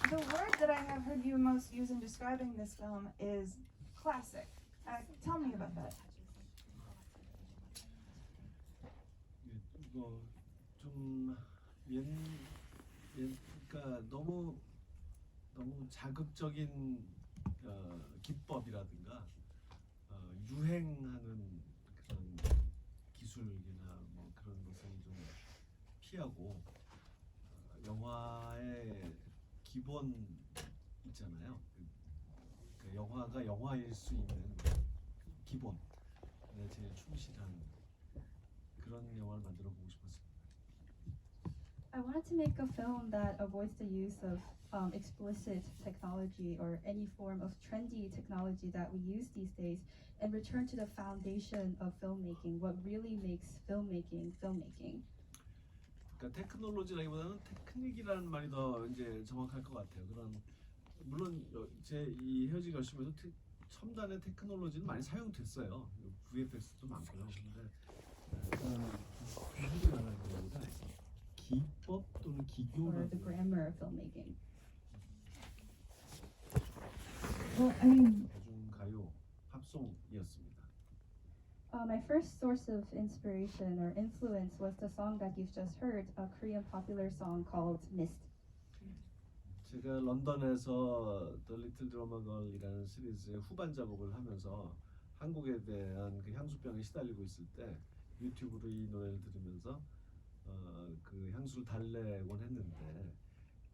The word that I have heard you most use in describing this film is classic. Tell me about that. 뭐좀 그러니까 너무 자극적인 기법이라든가 유행하는 그런 기술이나 뭐 그런 것은 좀 피하고 영화의 기본 있잖아요. 그 영화가 영화일 수 있는 기본에 제일 충실한 그런 영화를 만들어 보고 싶었습니다. I wanted to make a film that avoids the use of explicit technology or any form of trendy technology that we use these days and return to the foundation of filmmaking, what really makes filmmaking filmmaking. 그러니까 테크놀로지라기보다는 테크닉이라는 말이 더 이제 정확할 것 같아요. 그런 물론 제 이 헤어지 결심에도 첨단의 테크놀로지는 많이 사용됐어요. VFX도 많고요. 근데 기술이라는 것보다 기법 또는 Or 기교라는 the grammar of filmmaking. 대중 가요 팝송이었습니다. My first source of inspiration or influence was the song that you've just heard, a Korean popular song called Mist. 제가 런던에서 The Little Drummer Girl이라는 시리즈의 후반 작업을 하면서 한국에 대한 그 향수병에 시달리고 있을 때 유튜브로 이 노래를 들으면서 그 향수를 달래곤 했는데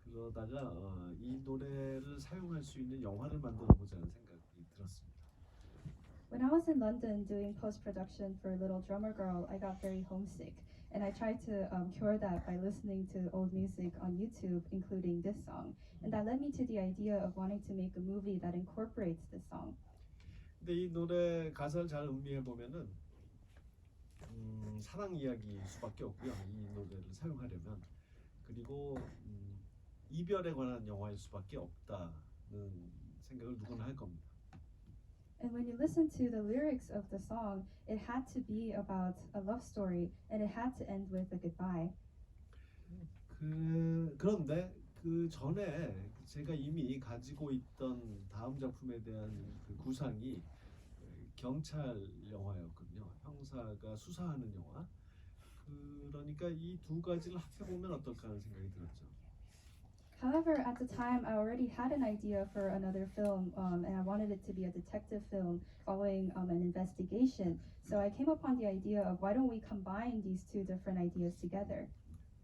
그러다가 이 노래를 사용할 수 있는 영화를 만들어 보자는 생각이 들었습니다. When I was in London doing post-production for Little Drummer Girl, I got very homesick, and I tried to cure that by listening to old music on YouTube, including this song. And that led me to the idea of wanting to make a movie that incorporates this song. 근데 이 노래 가사를 잘 음미해 보면은 사랑 이야기일 수밖에 없고요. 이 노래를 사용하려면 그리고 이별에 관한 영화일 수밖에 없다는 생각을 누구나 할 겁니다. And when you listen to the lyrics of the song, it had to be about a love story, and it had to end with a goodbye. 그런데 그 전에 제가 이미 가지고 있던 다음 작품에 대한 그 구상이 경찰 영화였거든요. 형사가 수사하는 영화. 그러니까 이 두 가지를 합해보면 어떨까 하는 생각이 들었죠. However, at the time, I already had an idea for another film, and I wanted it to be a detective film following an investigation. So I came upon the idea of why don't we combine these two different ideas together?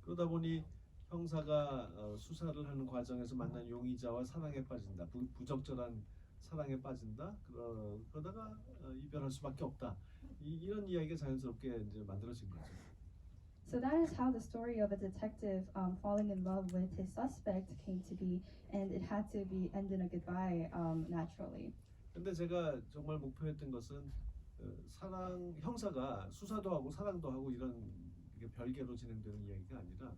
그러다 보니 형사가 수사를 하는 과정에서 만난 용의자와 사랑에 빠진다. 부적절한 사랑에 빠진다. 그러다가 이별할 수밖에 없다. 이런 이야기가 자연스럽게 이제 만들어진 거죠. So that is how the story of a detective falling in love with his suspect came to be, and it had to be end in a goodbye naturally. 근데 제가 정말 목표했던 것은 형사가 수사도 하고 사랑도 하고 이런 별개로 진행되는 이야기가 아니라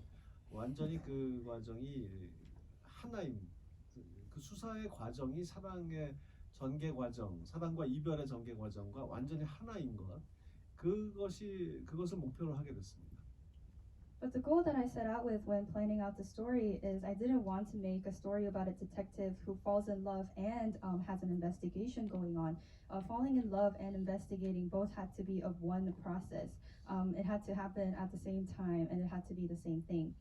완전히 그 과정이 하나인 그 수사의 과정이 사랑의 전개 과정, 사랑과 이별의 전개 과정과 완전히 하나인 것 그것을 목표로 하게 됐습니다. But the goal that I set out with when planning out the story is I didn't want to make a story about a detective who falls in love and has an investigation going on. Falling in love and investigating both had to be of one process. It had to happen at the same time and it had to be the same thing.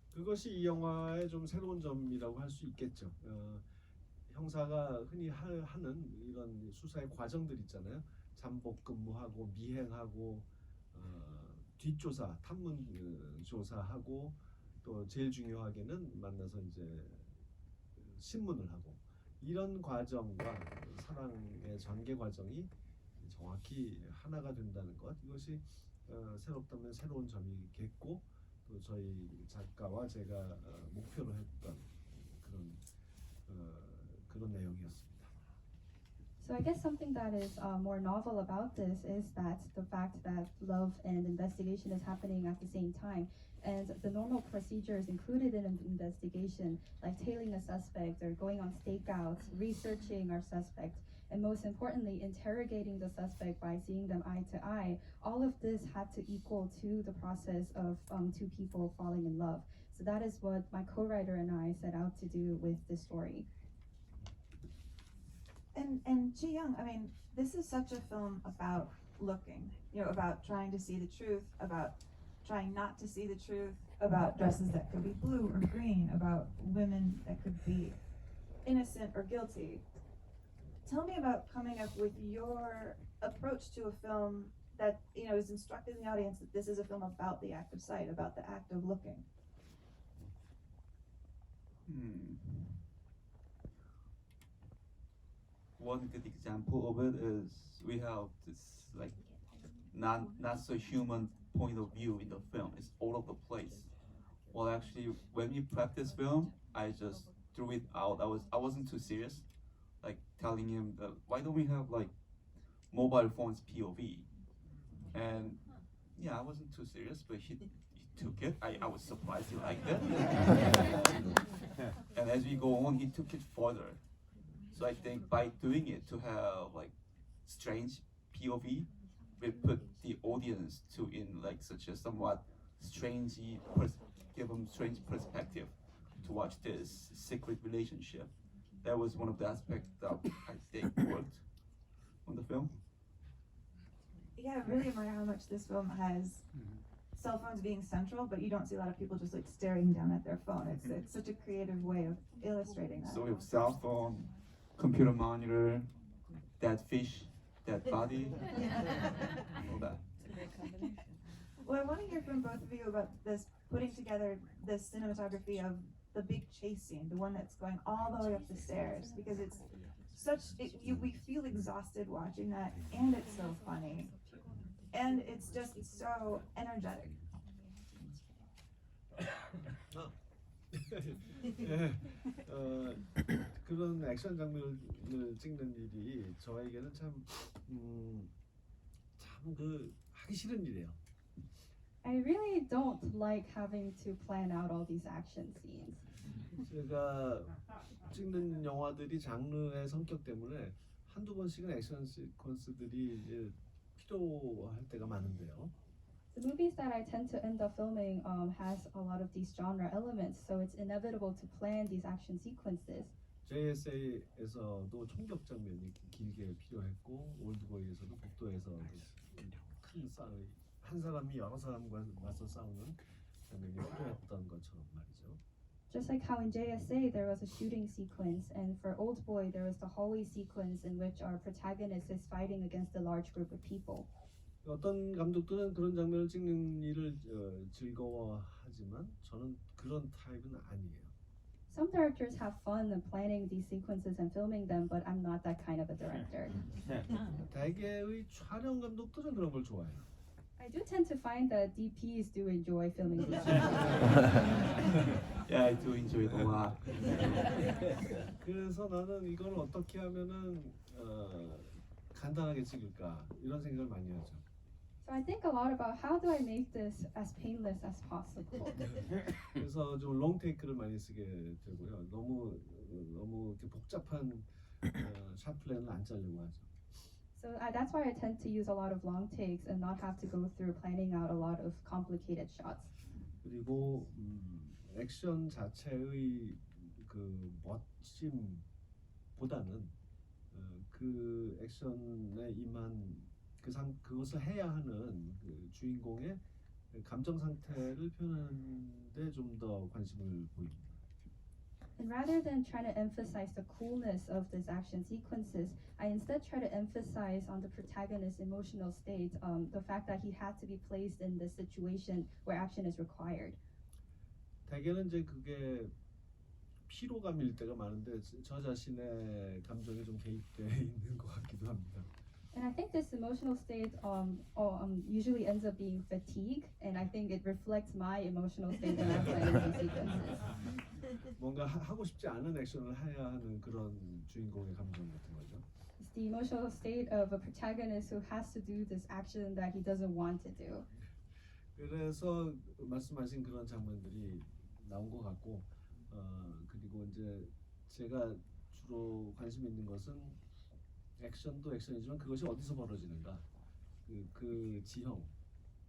그것이 이 영화의 좀 새로운 점이라고 할 수 있겠죠. 형사가 흔히 하는 이런 수사의 과정들 있잖아요. 잠복 근무하고 미행하고 뒷조사, 탐문 조사하고 또 제일 중요하게는 만나서 이제 신문을 하고 이런 과정과 사랑의 전개 과정이 정확히 하나가 된다는 것 이것이 새롭다면 새로운 점이겠고 또 저희 작가와 제가 목표로 했던 그런 내용이었습니다. So I guess something that is more novel about this is that the fact that love and investigation is happening at the same time, and the normal procedures included in an investigation, like tailing a suspect or going on stakeouts, researching our suspect, and most importantly, interrogating the suspect by seeing them eye to eye, all of this had to equal to the process of two people falling in love. So that is what my co-writer and I set out to do with this story. And Ji Young, I mean, this is such a film about looking, you know, about trying to see the truth, about trying not to see the truth, about dresses that could be blue or green, about women that could be innocent or guilty. Tell me about coming up with your approach to a film that, you know, is instructing the audience that this is a film about the act of sight, about the act of looking. One good example of it is we have this like not so human point of view in the film. It's all over the place. Well, actually, when we practiced film, I just threw it out. I wasn't too serious, like telling him that why don't we have like mobile phones POV, and yeah, I wasn't too serious, but he took it. I was surprised he liked it. And as we go on, he took it further. So I think by doing it to have like strange POV, we put the audience to in like such a somewhat give them strange perspective to watch this secret relationship. That was one of the aspects that I think worked on the film. Yeah, I really admire how much this film has cell phones being central, but you don't see a lot of people just like staring down at their phone. It's such a creative way of illustrating that. So we have cell phone, computer monitor, dead fish, dead body, all that. Well, I want to hear from both of you about this, putting together this cinematography of the big chase scene, the one that's going all the way up the stairs, because it's we feel exhausted watching that, and it's so funny, and it's just so energetic. 예, 그런 액션 장면을 찍는 일이 저에게는 참 그 하기 싫은 일이에요. I really don't like having to plan out all these action scenes. 제가 찍는 영화들이 장르의 성격 때문에 한두 번씩은 액션 시퀀스들이 이제 필요할 때가 많은데요. The movies that I tend to end up filming has a lot of these genre elements, so it's inevitable to plan these action sequences. JSA에서도 총격 장면이 길게 필요했고, 올드보이에서도 복도에서 큰 싸움, 한 사람이 여러 사람과 맞서 싸우는 장면이 필요했던 것처럼 말이죠. Just like how in JSA there was a shooting sequence, and for Old Boy there was the hallway sequence in which our protagonist is fighting against a large group of people. 어떤 감독들은 그런 장면을 찍는 일을 즐거워하지만 저는 그런 타입은 아니에요. Some directors have fun in planning these sequences and filming them, but I'm not that kind of a director. 대개의 촬영 감독들은 그런 걸 좋아해요. I do tend to find that DPs do enjoy filming these sequences. Yeah, I do enjoy it a lot. 그래서 나는 이걸 어떻게 하면은 간단하게 찍을까 이런 생각을 많이 하죠. So I think a lot about how do I make this as painless as possible. 그래서 좀 롱테이크를 많이 쓰게 되고요. 너무 이렇게 복잡한 샷 플랜을 안 짜려고 하죠. So that's why I tend to use a lot of long takes and not have to go through planning out a lot of complicated shots. 그리고 액션 자체의 그 멋짐보다는 그 액션에 임한 그것을 해야 하는 그 주인공의 감정 상태를 표현하는 데 좀 더 관심을 보입니다. And rather than trying to emphasize the coolness of these action sequences, I instead try to emphasize on the protagonist's emotional state, the fact that he had to be placed in this situation where action is required. 대개는 이제 그게 피로감일 때가 많은데 저 자신의 감정이 좀 개입돼 있는 것 같기도 합니다. And I think this emotional state usually ends up being fatigue, and I think it reflects my emotional state when I'm playing these sequences. 뭔가 하고 싶지 않은 액션을 해야 하는 그런 주인공의 감정 같은 거죠. It's the emotional state of a protagonist who has to do this action that he doesn't want to do. 그래서 말씀하신 그런 장면들이 나온 것 같고, 그리고 이제 제가 주로 관심 있는 것은 액션도 액션이지만 그것이 어디서 벌어지는가, 그 지형,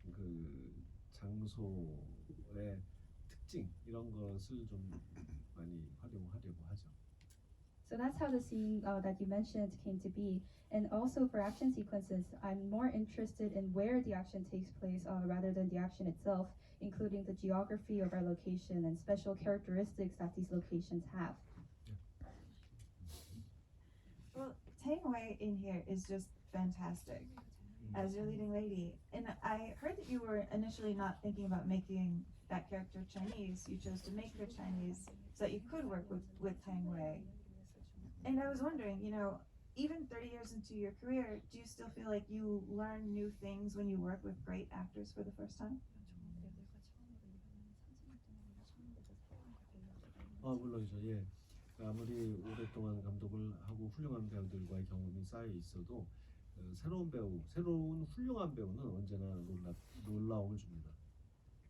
그 장소의 특징 이런 것을 좀 많이 활용하려고 하죠. So that's how the scene that you mentioned came to be. And also for action sequences, I'm more interested in where the action takes place rather than the action itself, including the geography of our location and special characteristics that these locations have. Well, Tang Wei in here is just fantastic as your leading lady. And I heard that you were initially not thinking about making that character Chinese. You chose to make her Chinese so that you could work with Tang Wei. And I was wondering, you know, even 30 years into your career, do you still feel like you learn new things when you work with great actors for the first time? 물론이죠. 예. 아무리 오랫동안 감독을 하고 훌륭한 배우들과의 경험이 쌓여 있어도 새로운 배우, 새로운 훌륭한 배우는 언제나 놀라움을 줍니다.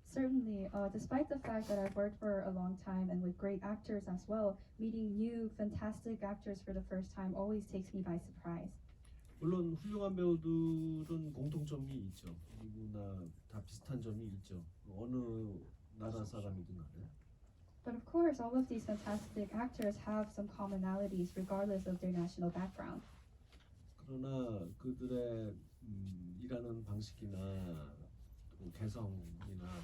Certainly, despite the fact that I've worked for a long time and with great actors as well, meeting new fantastic actors for the first time always takes me by surprise. 물론 훌륭한 배우들은 공통점이 있죠. 누구나 다 비슷한 점이 있죠. 어느 나라 사람이든 간에. But of course, all of these fantastic actors have some commonalities regardless of their national background. 그러나 그들의 일하는 방식이나 또 개성이나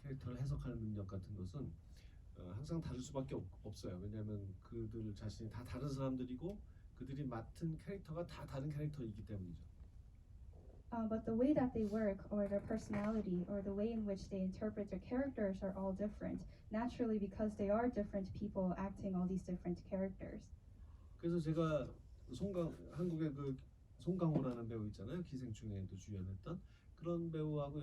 캐릭터를 해석하는 능력 같은 것은 항상 다를 수밖에 없어요. 왜냐하면 그들 자신이 다 다른 사람들이고 그들이 맡은 캐릭터가 다 다른 캐릭터이기 때문이죠. But the way that they work, or their personality, or the way in which they interpret their characters are all different, naturally because they are different people acting all these different characters. 그래서 제가 한국의 그 송강호라는 배우 있잖아요. 기생충에도 주연했던 그런 배우하고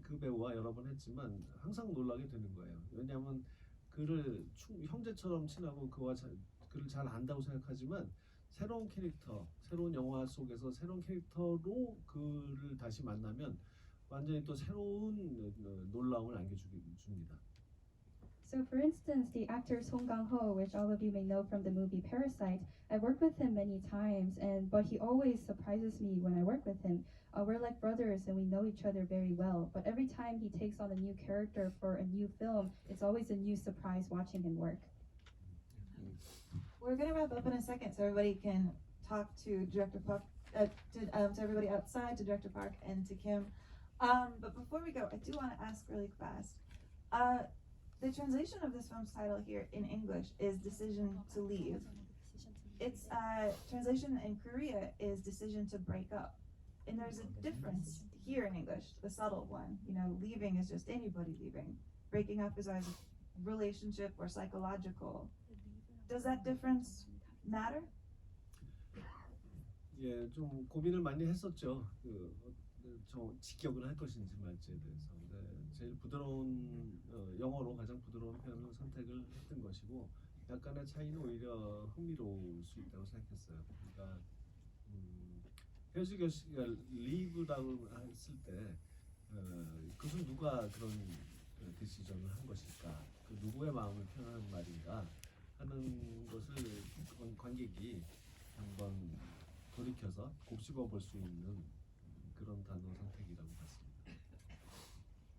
그 배우와 여러 번 했지만 항상 놀라게 되는 거예요. 왜냐하면 그를 형제처럼 친하고 그를 잘 안다고 생각하지만 새로운 캐릭터, 새로운 영화 속에서 새로운 캐릭터로 그를 다시 만나면 완전히 또 새로운 놀라움을 안겨줍니다. So for instance, the actor Song Kang-ho, which all of you may know from the movie Parasite, I've worked with him many times, but he always surprises me when I work with him. We're like brothers and we know each other very well, but every time he takes on a new character for a new film, it's always a new surprise watching him work. We're going to wrap up in a second so everybody can talk to Director Park, to everybody outside, to Director Park and to Kim. But before we go, I do want to ask really fast. The translation of this film's title here in English is Decision to Leave. Its translation in Korea is Decision to Break Up. And there's a difference here in English, the subtle one. You know, leaving is just anybody leaving. Breaking up is either relationship or psychological. Does that difference matter? 예, 좀 고민을 많이 했었죠. 저 직역을 할 것인지 말지에 대해서. 제일 부드러운 영어로 가장 부드러운 표현을 선택을 했던 것이고 약간의 차이는 오히려 흥미로울 수 있다고 생각했어요. 그러니까 헤어지기 leave라고 했을 때 그것은 누가 그런 디시전을 한 것일까? 그 누구의 마음을 표현하는 말인가 하는 것을 관객이 한번 돌이켜서 곱씹어 볼 수 있는 그런 단어 선택이라고 봤습니다.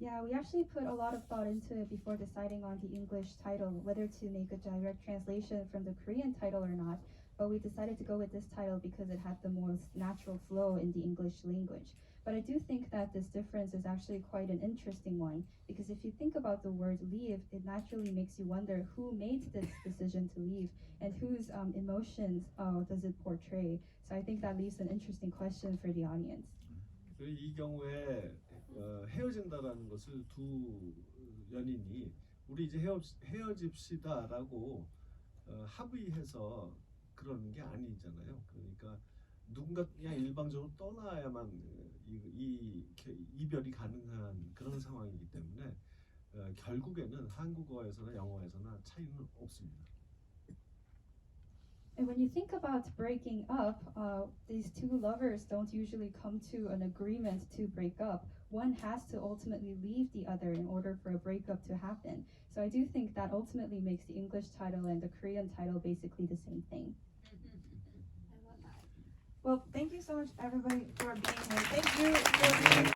Yeah, we actually put a lot of thought into it before deciding on the English title, whether to make a direct translation from the Korean title or not. But we decided to go with this title because it had the most natural flow in the English language. But I do think that this difference is actually quite an interesting one, because if you think about the word leave, it naturally makes you wonder who made this decision to leave and whose emotions does it portray. So I think that leaves an interesting question for the audience. 이 경우에 헤어진다라는 것을 두 연인이 우리 이제 헤어집시다라고 합의해서 그러는 게 아니잖아요. 그러니까 누군가 그냥 일방적으로 떠나야만 이 이별이 가능한 그런 상황이기 때문에 결국에는 한국어에서나 영어에서나 차이는 없습니다. And when you think about breaking up, these two lovers don't usually come to an agreement to break up. One has to ultimately leave the other in order for a breakup to happen. So I do think that ultimately makes the English title and the Korean title basically the same thing. Well, thank you so much, everybody, for being here. Thank you for being